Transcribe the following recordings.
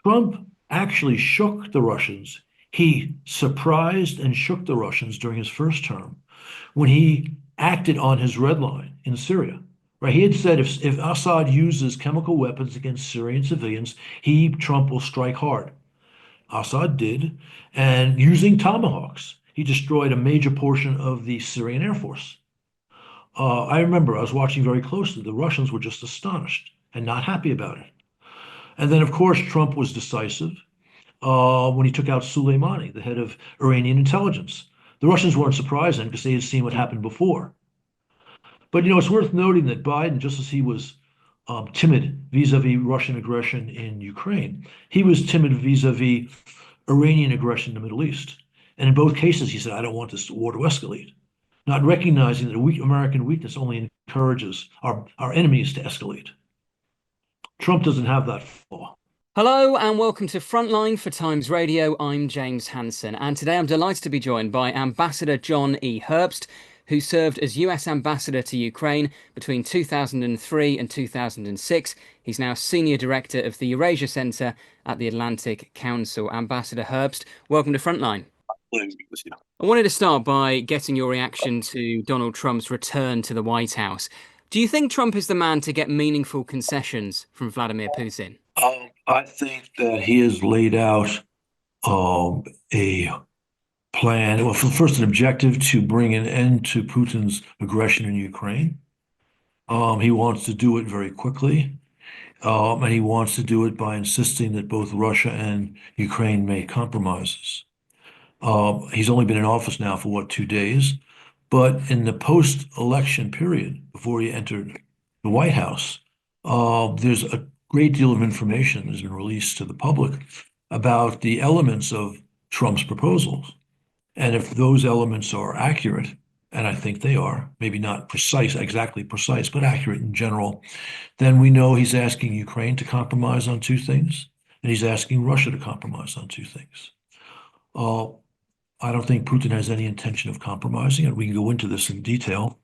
Trump actually shook the Russians. He surprised and shook the Russians during his first term when he acted on his red line in Syria. Right? He had said if Assad uses chemical weapons against Syrian civilians, Trump, will strike hard. Assad did, and using Tomahawks, he destroyed a major portion of the Syrian Air Force. I remember I was watching very closely. The Russians were just astonished and not happy about it. And then, of course, Trump was decisive when he took out Soleimani, the head of Iranian intelligence. The Russians weren't surprised then because they had seen what happened before. But it's worth noting that Biden, just as he was timid vis-a-vis Russian aggression in Ukraine, he was timid vis-a-vis Iranian aggression in the Middle East. And in both cases, he said, I don't want this war to escalate, not recognizing that American weakness only encourages our enemies to escalate. Trump doesn't have that flaw. Hello and welcome to Frontline for Times Radio. I'm James Hansen, and today I'm delighted to be joined by Ambassador John E. Herbst, who served as US Ambassador to Ukraine between 2003 and 2006. He's now Senior Director of the Eurasia Centre at the Atlantic Council. Ambassador Herbst, welcome to Frontline. I wanted to start by getting your reaction to Donald Trump's return to the White House. Do you think Trump is the man to get meaningful concessions from Vladimir Putin? I think that he has laid out a plan. Well, first, an objective to bring an end to Putin's aggression in Ukraine. He wants to do it very quickly, and he wants to do it by insisting that both Russia and Ukraine make compromises. He's only been in office now for 2 days, but in the post-election period, before he entered the White House, there's a great deal of information that has been released to the public about the elements of Trump's proposals. And if those elements are accurate, and I think they are, maybe not exactly precise, but accurate in general, then we know he's asking Ukraine to compromise on 2 things, and he's asking Russia to compromise on 2 things. I don't think Putin has any intention of compromising, and we can go into this in detail.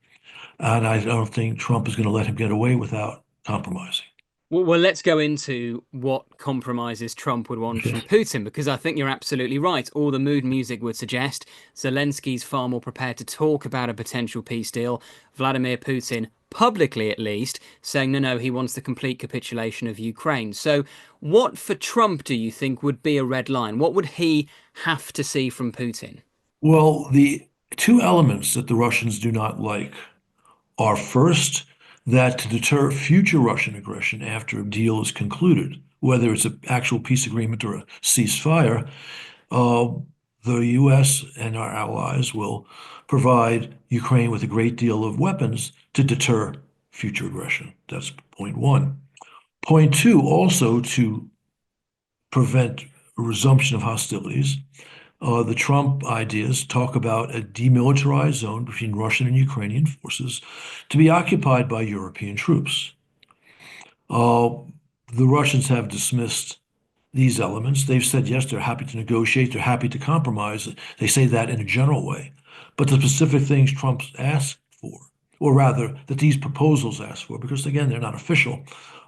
And I don't think Trump is going to let him get away without compromising. Well, let's go into what compromises Trump would want from Putin, because I think you're absolutely right. All the mood music would suggest Zelensky's far more prepared to talk about a potential peace deal. Vladimir Putin, publicly at least, saying no, he wants the complete capitulation of Ukraine. So what for Trump do you think would be a red line? What would he have to see from Putin? Well, the 2 elements that the Russians do not like are, first, that to deter future Russian aggression after a deal is concluded, whether it's an actual peace agreement or a ceasefire, the U.S. and our allies will provide Ukraine with a great deal of weapons to deter future aggression. That's point 1. Point 2, also to prevent a resumption of hostilities. The Trump ideas talk about a demilitarized zone between Russian and Ukrainian forces to be occupied by European troops. The Russians have dismissed these elements. They've said, yes, they're happy to negotiate, they're happy to compromise. They say that in a general way. But the specific things Trump asked for, or rather that these proposals ask for, because again, they're not official,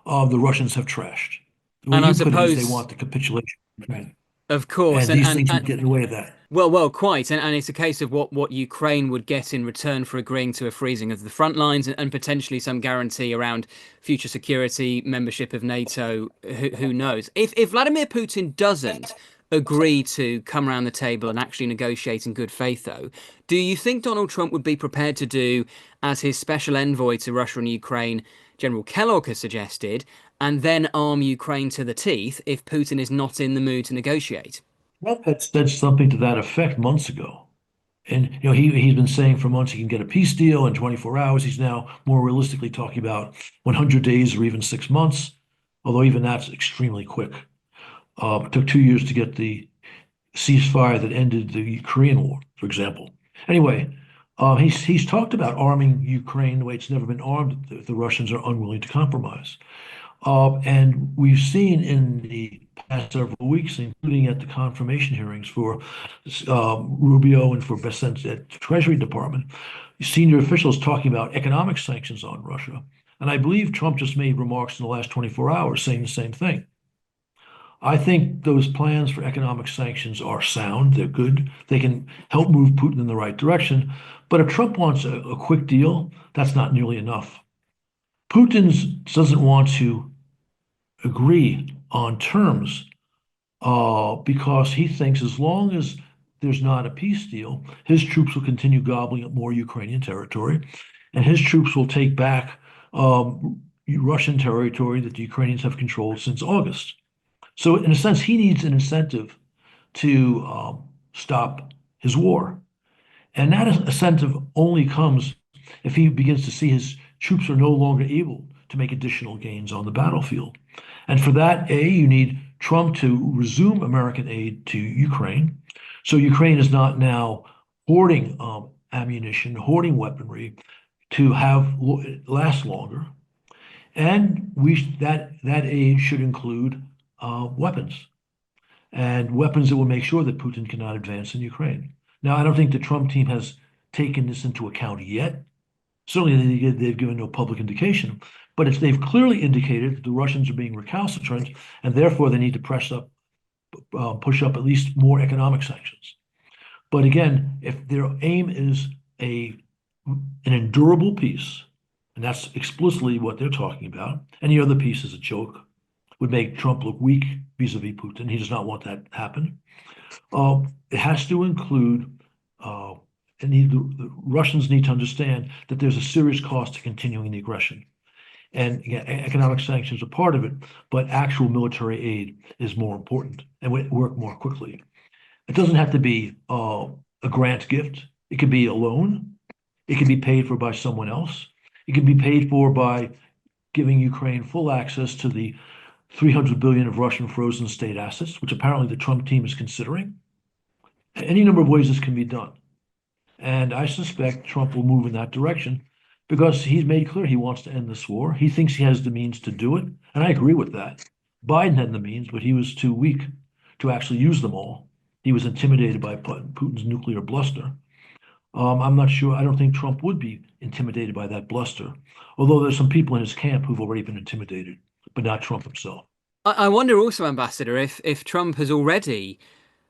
the Russians have trashed. The way And I you put it is suppose they want the capitulation of Ukraine. Of course, And these things would get in the way of that. Well, quite, and it's a case of what Ukraine would get in return for agreeing to a freezing of the front lines and potentially some guarantee around future security, membership of NATO. Who knows? If Vladimir Putin doesn't agree to come around the table and actually negotiate in good faith, though, do you think Donald Trump would be prepared to do as his special envoy to Russia and Ukraine, General Kellogg, has suggested, and then arm Ukraine to the teeth if Putin is not in the mood to negotiate? Trump had said something to that effect months ago. And he's been saying for months he can get a peace deal in 24 hours. He's now more realistically talking about 100 days or even 6 months, although even that's extremely quick. It took 2 years to get the ceasefire that ended the Korean War, for example. Anyway, he's talked about arming Ukraine the way it's never been armed if the Russians are unwilling to compromise. And we've seen in the past several weeks, including at the confirmation hearings for Rubio and for Bessent at the Treasury Department, senior officials talking about economic sanctions on Russia. And I believe Trump just made remarks in the last 24 hours saying the same thing. I think those plans for economic sanctions are sound. They're good. They can help move Putin in the right direction. But if Trump wants a quick deal, that's not nearly enough. Putin doesn't want to agree on terms because he thinks as long as there's not a peace deal, his troops will continue gobbling up more Ukrainian territory, and his troops will take back Russian territory that the Ukrainians have controlled since August. So, in a sense, he needs an incentive to stop his war. And that incentive only comes if he begins to see his troops are no longer able to make additional gains on the battlefield. And for that, you need Trump to resume American aid to Ukraine. So Ukraine is not now hoarding ammunition, hoarding weaponry to have last longer. And that aid should include weapons and weapons that will make sure that Putin cannot advance in Ukraine. Now, I don't think the Trump team has taken this into account yet. Certainly, they've given no public indication, but they've clearly indicated that the Russians are being recalcitrant, and therefore they need to push up at least more economic sanctions. But again, if their aim is an endurable peace, and that's explicitly what they're talking about, any other peace is a joke, would make Trump look weak vis-a-vis Putin. He does not want that to happen. It has to include, and the Russians need to understand that there's a serious cost to continuing the aggression. And again, economic sanctions are part of it, but actual military aid is more important and would work more quickly. It doesn't have to be a grant gift. It could be a loan. It can be paid for by someone else. It can be paid for by giving Ukraine full access to the 300 billion of Russian frozen state assets, which apparently the Trump team is considering. Any number of ways this can be done. And I suspect Trump will move in that direction because he's made clear he wants to end this war. He thinks he has the means to do it. And I agree with that. Biden had the means, but he was too weak to actually use them all. He was intimidated by Putin's nuclear bluster. I'm not sure. I don't think Trump would be intimidated by that bluster, although there's some people in his camp who've already been intimidated, but not Trump himself. I wonder also, Ambassador, if Trump has already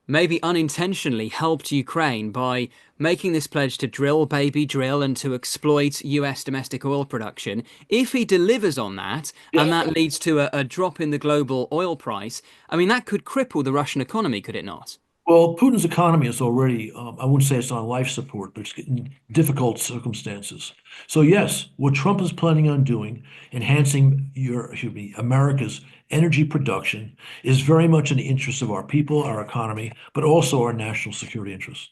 maybe unintentionally helped Ukraine by making this pledge to drill, baby, drill, and to exploit US domestic oil production. If he delivers on that, and that leads to a drop in the global oil price, I mean, that could cripple the Russian economy, could it not? Well, Putin's economy is already, I wouldn't say it's on life support, but it's in difficult circumstances. So yes, what Trump is planning on doing, enhancing America's energy production, is very much in the interest of our people, our economy, but also our national security interests.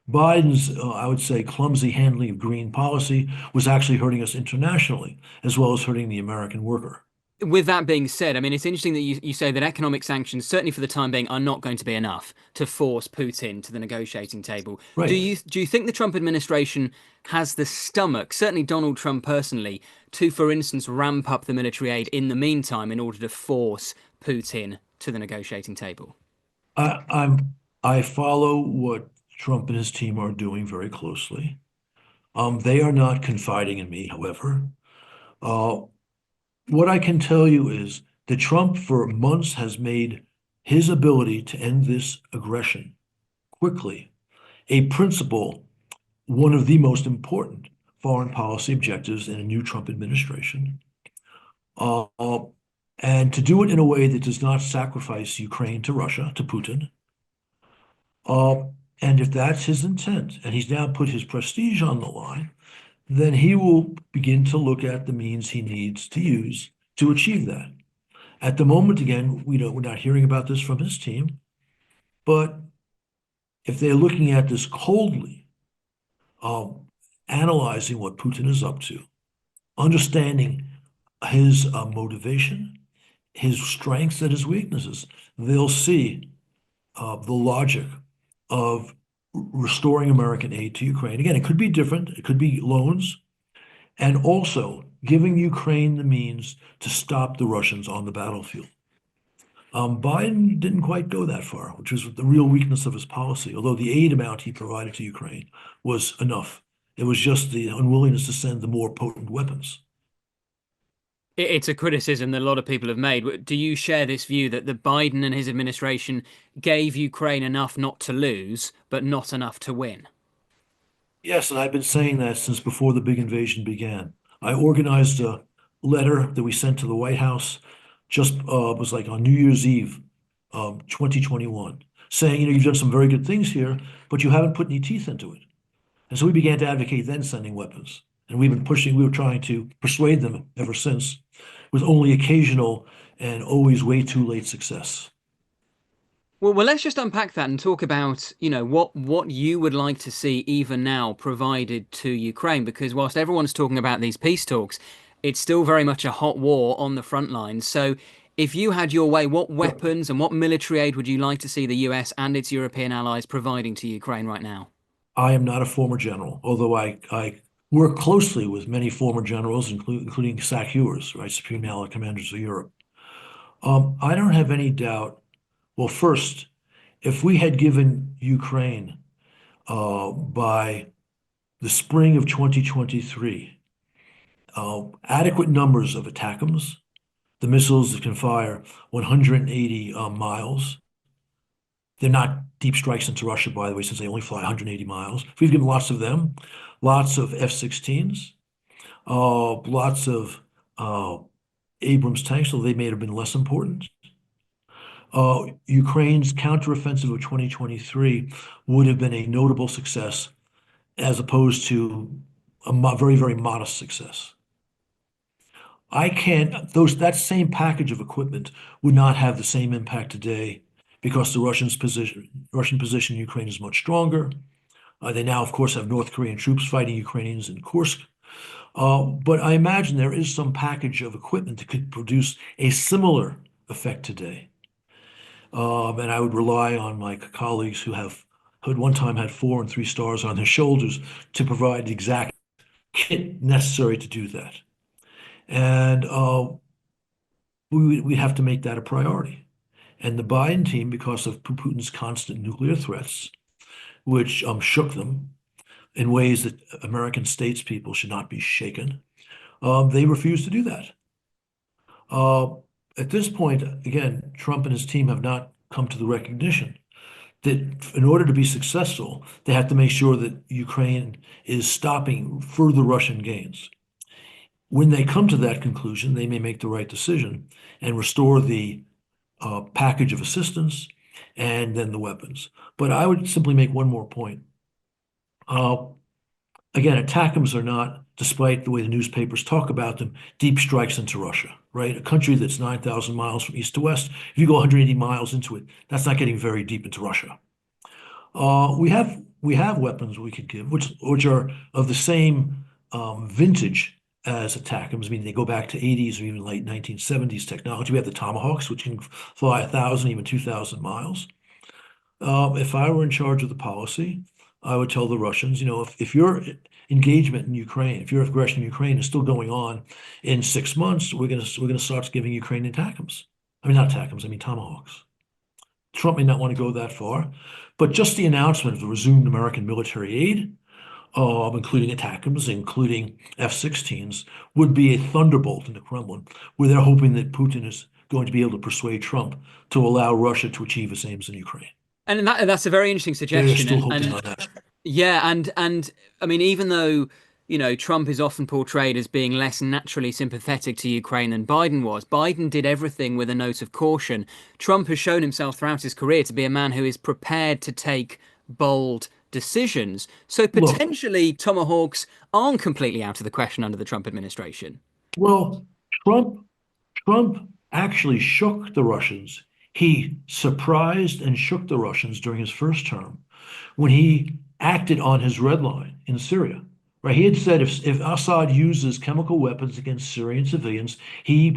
Biden's, I would say, clumsy handling of green policy was actually hurting us internationally, as well as hurting the American worker. With that being said, I mean, it's interesting that you say that economic sanctions, certainly for the time being, are not going to be enough to force Putin to the negotiating table. Do Right. you think the Trump administration has the stomach, certainly Donald Trump personally, to, for instance, ramp up the military aid in the meantime in order to force Putin to the negotiating table? I follow what Trump and his team are doing very closely. They are not confiding in me, however. Uh, what I can tell you is that Trump for months has made his ability to end this aggression quickly a principle, one of the most important foreign policy objectives in a new Trump administration. Uh, and to do it in a way that does not sacrifice Ukraine to Russia, to Putin. Uh, and if that's his intent, and he's now put his prestige on the line, then he will begin to look at the means he needs to use to achieve that. At the moment, again, we're not hearing about this from his team, but if they're looking at this coldly, analyzing what Putin is up to, understanding his motivation, his strengths and his weaknesses, they'll see the logic of restoring American aid to Ukraine. Again, it could be different. It could be loans, and also giving Ukraine the means to stop the Russians on the battlefield. Biden didn't quite go that far, which was the real weakness of his policy, although the aid amount he provided to Ukraine was enough. It was just the unwillingness to send the more potent weapons. It's a criticism that a lot of people have made. Do you share this view that the Biden and his administration gave Ukraine enough not to lose, but not enough to win? Yes, and I've been saying that since before the big invasion began. I organized a letter that we sent to the White House just was like on New Year's Eve, 2021, saying, you've done some very good things here, but you haven't put any teeth into it. And so we began to advocate then sending weapons. And we were trying to persuade them ever since, with only occasional and always way too late success. Well, let's just unpack that and talk about, what you would like to see even now provided to Ukraine, because whilst everyone's talking about these peace talks, it's still very much a hot war on the front lines. So, if you had your way, what weapons and what military aid would you like to see the US and its European allies providing to Ukraine right now? I am not a former general, although I work closely with many former generals, including SAC-Hewers, right, Supreme Allied Commanders of Europe. I don't have any doubt. Well, first, if we had given Ukraine by the spring of 2023 adequate numbers of ATACMS, the missiles that can fire 180 miles. They're not deep strikes into Russia, by the way, since they only fly 180 miles. If we've given lots of them, lots of F-16s, lots of Abrams tanks, so they may have been less important. Ukraine's counteroffensive of 2023 would have been a notable success as opposed to a very, very modest success. I can't, that same package of equipment would not have the same impact today because the Russian position in Ukraine is much stronger. They now, of course, have North Korean troops fighting Ukrainians in Kursk. But I imagine there is some package of equipment that could produce a similar effect today. And I would rely on my colleagues who at one time had 4 and 3 stars on their shoulders to provide the exact kit necessary to do that. And we have to make that a priority. And the Biden team, because of Putin's constant nuclear threats, which shook them in ways that American statespeople should not be shaken, they refuse to do that. At this point, again, Trump and his team have not come to the recognition that in order to be successful, they have to make sure that Ukraine is stopping further Russian gains. When they come to that conclusion, they may make the right decision and restore the package of assistance and then the weapons. But I would simply make one more point. Again, ATACMS are not, despite the way the newspapers talk about them, deep strikes into Russia, right? A country that's 9,000 miles from east to west, if you go 180 miles into it, that's not getting very deep into Russia. We have weapons we could give, which are of the same vintage as ATACMS. I mean, they go back to 80s or even late 1970s technology. We have the Tomahawks, which can fly 1,000, even 2,000 miles. If I were in charge of the policy, I would tell the Russians, if your engagement in Ukraine, if your aggression in Ukraine is still going on in 6 months, we're gonna start giving Ukraine ATACMS. I mean, not ATACMS, I mean Tomahawks. Trump may not want to go that far, but just the announcement of the resumed American military aid, including ATACMS, including F-16s, would be a thunderbolt in the Kremlin, where they're hoping that Putin is going to be able to persuade Trump to allow Russia to achieve its aims in Ukraine. And that's a very interesting They're suggestion. still hoping on that. Yeah, and I mean, even though, Trump is often portrayed as being less naturally sympathetic to Ukraine than Biden was, Biden did everything with a note of caution. Trump has shown himself throughout his career to be a man who is prepared to take bold decisions. So Look, potentially Tomahawks aren't completely out of the question under the Trump administration. well, Trump Trump actually shook the Russians. He surprised and shook the Russians during his first term when he acted on his red line in Syria. Right? He had said if Assad uses chemical weapons against Syrian civilians,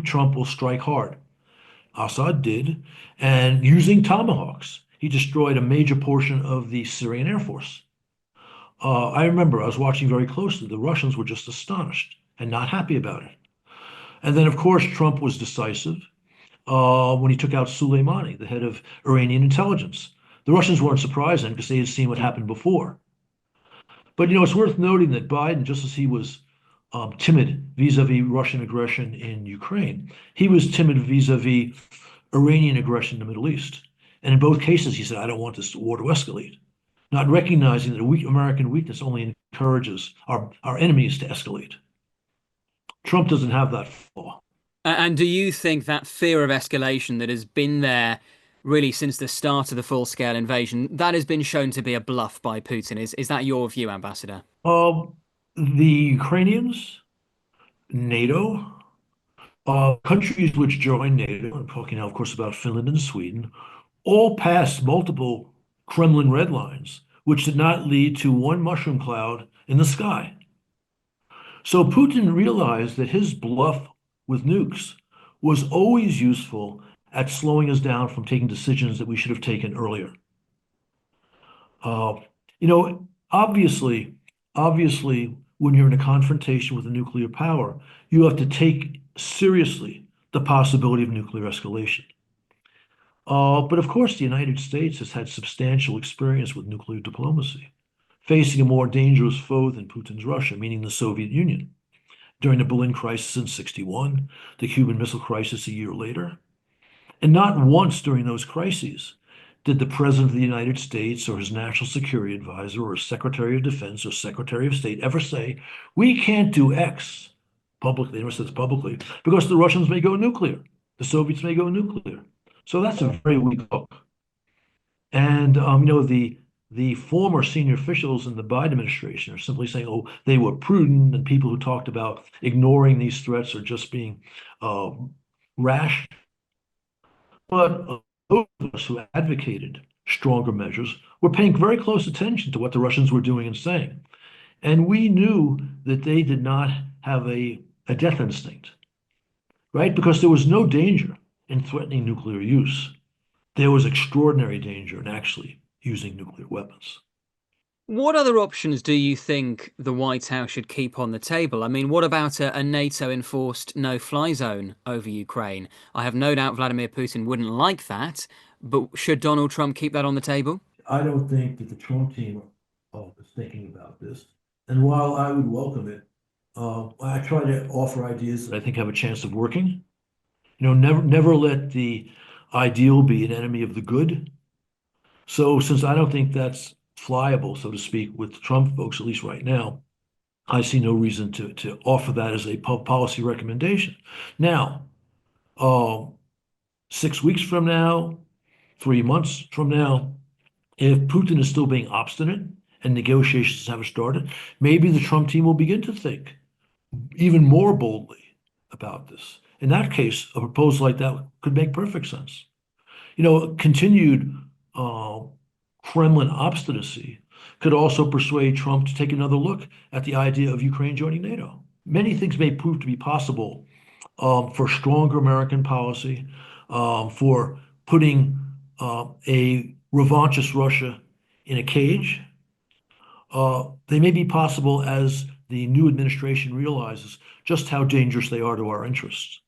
Trump, will strike hard. Assad did, and using Tomahawks, he destroyed a major portion of the Syrian Air Force. I remember I was watching very closely. The Russians were just astonished and not happy about it. And then, of course, Trump was decisive when he took out Soleimani, the head of Iranian intelligence. The Russians weren't surprised then because they had seen what happened before. But it's worth noting that Biden, just as he was timid vis-a-vis Russian aggression in Ukraine. He was timid vis-a-vis Iranian aggression in the Middle East. And in both cases, he said, I don't want this war to escalate, not recognizing that a weak American weakness only encourages our enemies to escalate. Trump doesn't have that flaw. And do you think that fear of escalation that has been there really since the start of the full-scale invasion, that has been shown to be a bluff by Putin? Is that your view, Ambassador? Um, the Ukrainians, NATO, countries which joined NATO, I'm talking now, of course, about Finland and Sweden, all passed multiple Kremlin red lines, which did not lead to one mushroom cloud in the sky. So Putin realized that his bluff with nukes was always useful at slowing us down from taking decisions that we should have taken earlier. Uh, you know, obviously, when you're in a confrontation with a nuclear power, you have to take seriously the possibility of nuclear escalation. But of course, the United States has had substantial experience with nuclear diplomacy, facing a more dangerous foe than Putin's Russia, meaning the Soviet Union, during the Berlin crisis in '61, the Cuban Missile Crisis a year later. And not once during those crises did the President of the United States or his National Security Advisor or Secretary of Defense or Secretary of State ever say, we can't do X publicly, they never said this publicly, because the Russians may go nuclear, the Soviets may go nuclear. So that's a very weak hook. And the former senior officials in the Biden administration are simply saying, oh, they were prudent, and people who talked about ignoring these threats are just being rash. But those of us who advocated stronger measures were paying very close attention to what the Russians were doing and saying. And we knew that they did not have a death instinct, right? Because there was no danger in threatening nuclear use. There was extraordinary danger in actually using nuclear weapons. What other options do you think the White House should keep on the table? I mean, what about a NATO-enforced no-fly zone over Ukraine? I have no doubt Vladimir Putin wouldn't like that, but should Donald Trump keep that on the table? I don't think that the Trump team is thinking about this. And while I would welcome it, I try to offer ideas that I think have a chance of working. Never let the ideal be an enemy of the good. So since I don't think that's flyable, so to speak, with the Trump folks, at least right now, I see no reason to offer that as a policy recommendation. Now, 6 weeks from now, 3 months from now, if Putin is still being obstinate and negotiations haven't started, maybe the Trump team will begin to think even more boldly about this. In that case, a proposal like that could make perfect sense. Continued Kremlin obstinacy could also persuade Trump to take another look at the idea of Ukraine joining NATO. Many things may prove to be possible for stronger American policy, for putting a revanchist Russia in a cage. They may be possible as the new administration realizes just how dangerous they are to our interests.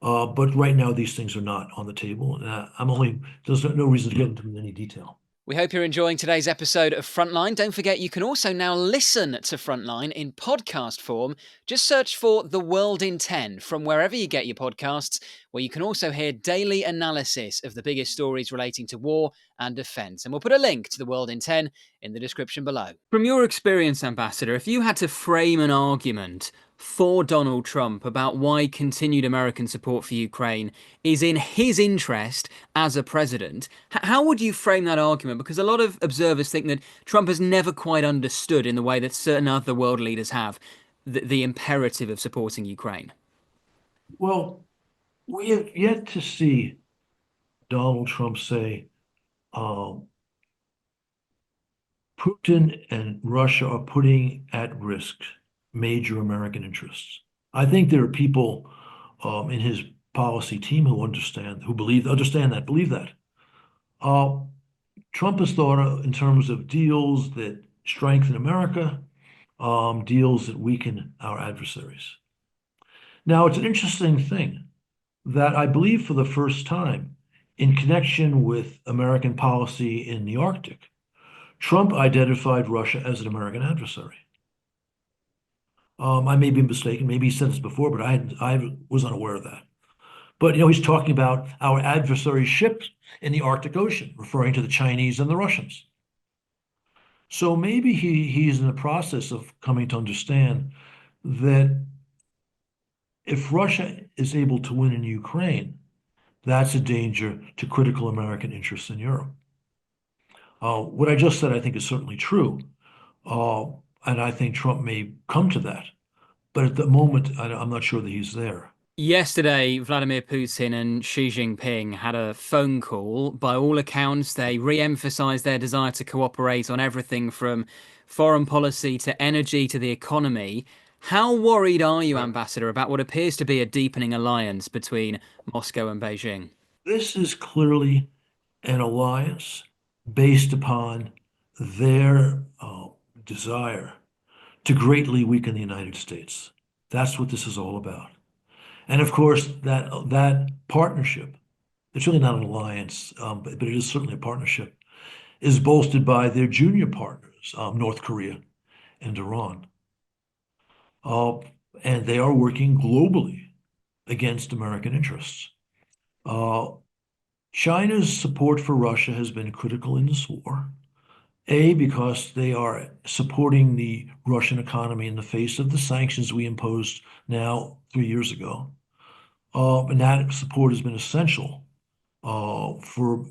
But right now, these things are not on the table. There's no reason to get into any detail. We hope you're enjoying today's episode of Frontline. Don't forget, you can also now listen to Frontline in podcast form. Just search for The World in 10 from wherever you get your podcasts, where you can also hear daily analysis of the biggest stories relating to war and defence. And we'll put a link to The World in 10 in the description below. From your experience, Ambassador, if you had to frame an argument for Donald Trump about why continued American support for Ukraine is in his interest as a president, how would you frame that argument? Because a lot of observers think that Trump has never quite understood, in the way that certain other world leaders have, the imperative of supporting Ukraine. Well, we have yet to see Donald Trump say, Putin and Russia are putting at risk major American interests. I think there are people in his policy team who understand that. Trump has thought in terms of deals that strengthen America, deals that weaken our adversaries. Now, it's an interesting thing that I believe for the first time, in connection with American policy in the Arctic, Trump identified Russia as an American adversary. I may be mistaken. Maybe he said this before, but I was unaware of that. But he's talking about our adversary's ships in the Arctic Ocean, referring to the Chinese and the Russians. So maybe he's in the process of coming to understand that if Russia is able to win in Ukraine, that's a danger to critical American interests in Europe. What I just said, I think, is certainly true. Uh, and I think Trump may come to that. But at the moment, I'm not sure that he's there. Yesterday, Vladimir Putin and Xi Jinping had a phone call. By all accounts, they re-emphasized their desire to cooperate on everything from foreign policy to energy to the economy. How worried are you, Right. Ambassador, about what appears to be a deepening alliance between Moscow and Beijing? This is clearly an alliance based upon their desire to greatly weaken the United States. That's what this is all about. And of course, that partnership, it's really not an alliance, but it is certainly a partnership, is bolstered by their junior partners, North Korea and Iran. Uh, and they are working globally against American interests. Uh, China's support for Russia has been critical in this war. A, because they are supporting the Russian economy in the face of the sanctions we imposed now 3 years ago. And that support has been essential for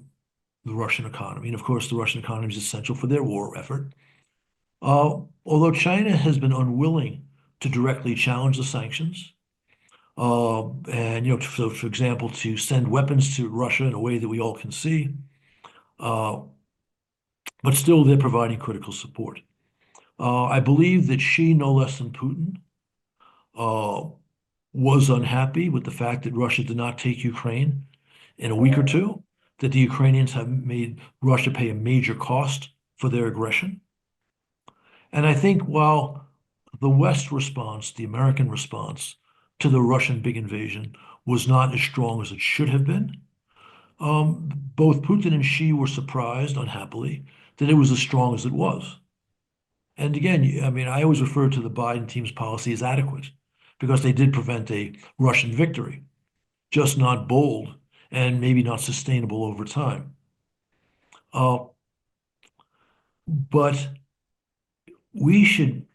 the Russian economy. And of course, the Russian economy is essential for their war effort. Although China has been unwilling to directly challenge the sanctions, and so for example, to send weapons to Russia in a way that we all can see, uh, but still they're providing critical support. I believe that Xi, no less than Putin, uh, was unhappy with the fact that Russia did not take Ukraine in a week or two, that the Ukrainians have made Russia pay a major cost for their aggression. And I think while the West response, the American response to the Russian big invasion was not as strong as it should have been, both Putin and Xi were surprised, unhappily, that it was as strong as it was. And again, I mean, I always refer to the Biden team's policy as adequate because they did prevent a Russian victory, just not bold and maybe not sustainable over time. Uh, but we should,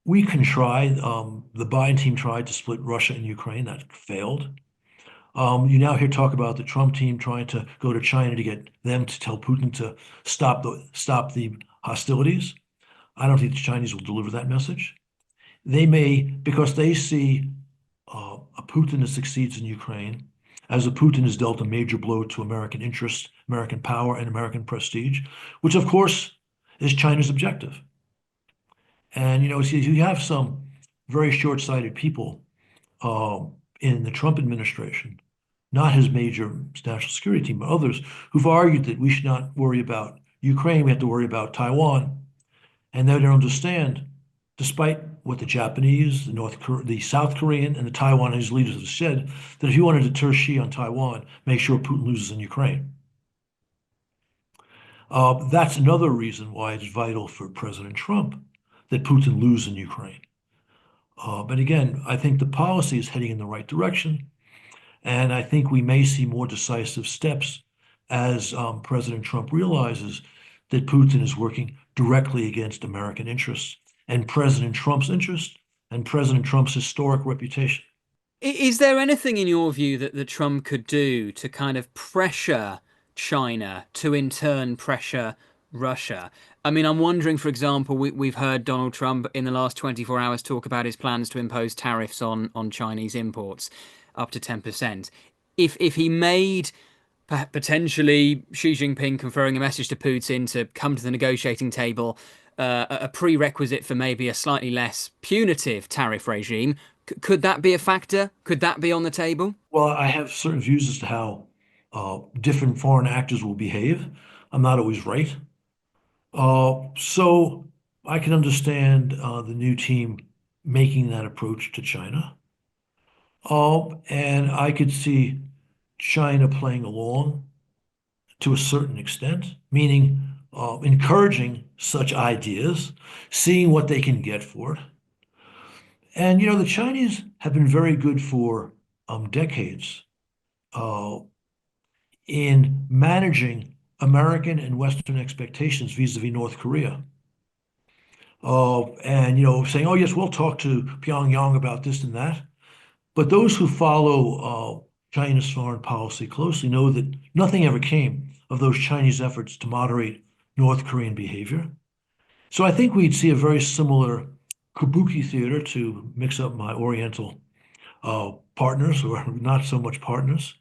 we can try. The Biden team tried to split Russia and Ukraine. That failed. You now hear talk about the Trump team trying to go to China to get them to tell Putin to stop the hostilities. I don't think the Chinese will deliver that message. They may, because they see a Putin that succeeds in Ukraine, as a Putin has dealt a major blow to American interests, American power, and American prestige, which of course is China's objective. And you have some very short-sighted people uh, in the Trump administration, not his major national security team, but others who've argued that we should not worry about Ukraine, we have to worry about Taiwan. And they don't understand, despite what the Japanese, the South Korean, and the Taiwanese leaders have said, that if you want to deter Xi on Taiwan, make sure Putin loses in Ukraine. That's another reason why it's vital for President Trump that Putin lose in Ukraine. But again, I think the policy is heading in the right direction, and I think we may see more decisive steps as President Trump realizes that Putin is working directly against American interests and President Trump's interests and President Trump's historic reputation. Is there anything in your view that Trump could do to kind of pressure China to in turn pressure Russia? I mean, I'm wondering, for example, we've heard Donald Trump in the last 24 hours talk about his plans to impose tariffs on Chinese imports up to 10%. If he made potentially Xi Jinping conferring a message to Putin to come to the negotiating table, a prerequisite for maybe a slightly less punitive tariff regime. Could that be a factor? Could that be on the table? Well, I have certain views as to how different foreign actors will behave. I'm not always right. So I can understand the new team making that approach to China. And I could see China playing along to a certain extent, meaning encouraging such ideas, seeing what they can get for it. And the Chinese have been very good for decades uh, in managing American and Western expectations vis-a-vis North Korea. And saying, "Oh yes, we'll talk to Pyongyang about this and that." But those who follow China's foreign policy closely know that nothing ever came of those Chinese efforts to moderate North Korean behavior. So I think we'd see a very similar kabuki theater, to mix up my Oriental partners, or not so much partners,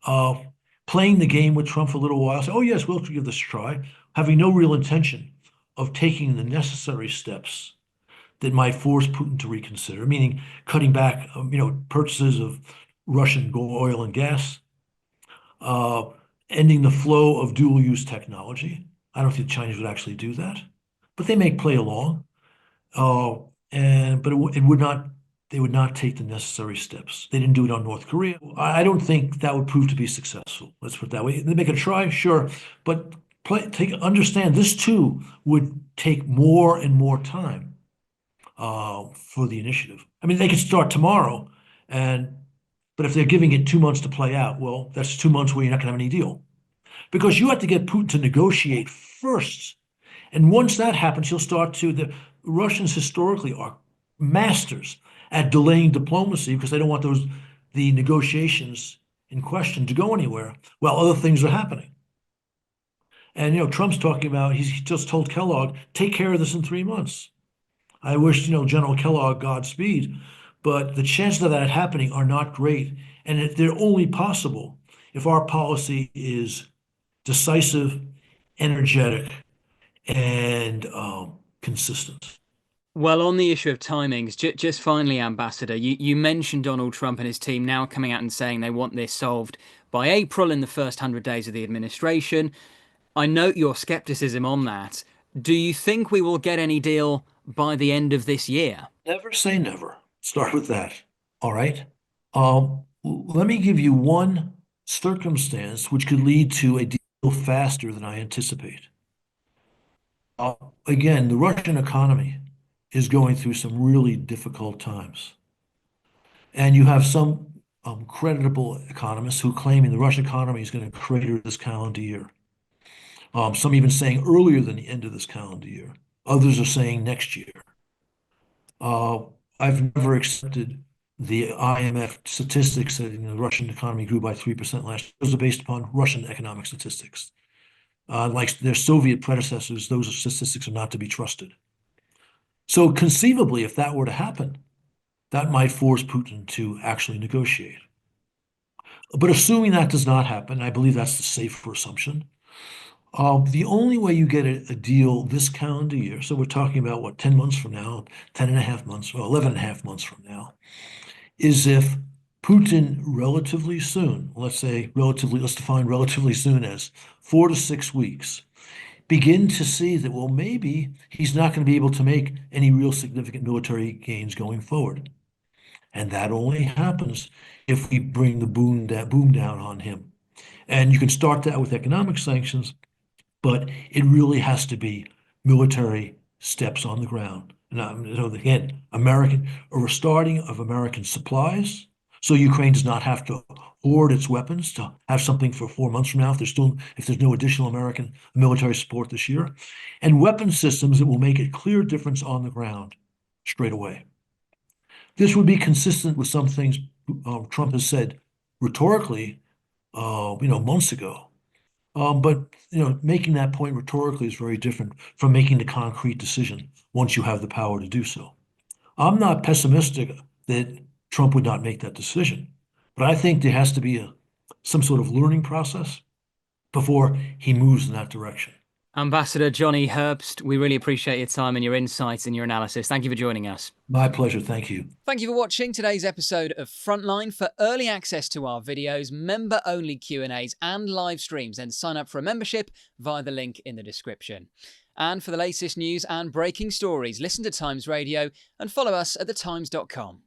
uh, playing the game with Trump for a little while, say, "Oh yes, we'll give this a try," having no real intention of taking the necessary steps that might force Putin to reconsider, meaning cutting back, purchases of Russian oil and gas, uh, ending the flow of dual-use technology. I don't think the Chinese would actually do that, but they may play along. Uh, but it would not. They would not take the necessary steps. They didn't do it on North Korea. I don't think that would prove to be successful. Let's put it that way. They make a try, sure, but understand this too would take more and more time for the initiative. I mean, they could start tomorrow, but if they're giving it 2 months to play out, well, that's 2 months where you're not going to have any deal, because you have to get Putin to negotiate first. And once that happens, he'll start to. The Russians historically are masters at delaying diplomacy because they don't want the negotiations in question to go anywhere while other things are happening. And Trump's talking about, he's just told Kellogg, take care of this in 3 months. I wish General Kellogg Godspeed, but the chances of that happening are not great, and they're only possible if our policy is decisive, energetic, and consistent. Well, on the issue of timings, just finally, Ambassador, you mentioned Donald Trump and his team now coming out and saying they want this solved by April, in the first 100 days of the administration. I note your skepticism on that. Do you think we will get any deal by the end of this year? Never say never. Start with that. All right. Let me give you one circumstance which could lead to a deal faster than I anticipate. Again, the Russian economy is going through some really difficult times. And you have some creditable economists who claiming the Russian economy is going to crater this calendar year. Some even saying earlier than the end of this calendar year. Others are saying next year. I've never accepted the IMF statistics that the Russian economy grew by 3% last year. Those are based upon Russian economic statistics. Like their Soviet predecessors, those statistics are not to be trusted. So conceivably, if that were to happen, that might force Putin to actually negotiate. But assuming that does not happen, I believe that's the safer assumption. The only way you get a deal this calendar year, so we're talking about what, 10 months from now, 10 and a half months, well, 11 and a half months from now, is if Putin relatively soon, let's define relatively soon as 4 to 6 weeks, begin to see that, well, maybe he's not going to be able to make any real significant military gains going forward. And that only happens if we bring the boom down on him. And you can start that with economic sanctions, but it really has to be military steps on the ground. So again, a restarting of American supplies, so Ukraine does not have to hoard its weapons to have something for 4 months from now if there's no additional American military support this year, and weapon systems that will make a clear difference on the ground straight away. This would be consistent with some things Trump has said rhetorically, months ago. But making that point rhetorically is very different from making the concrete decision once you have the power to do so. I'm not pessimistic that Trump would not make that decision, but I think there has to be some sort of learning process before he moves in that direction. Ambassador Johnny Herbst, we really appreciate your time and your insights and your analysis. Thank you for joining us. My pleasure. Thank you. Thank you for watching today's episode of Frontline. For early access to our videos, member-only Q&As and live streams, then sign up for a membership via the link in the description. And for the latest news and breaking stories, listen to Times Radio and follow us at thetimes.com.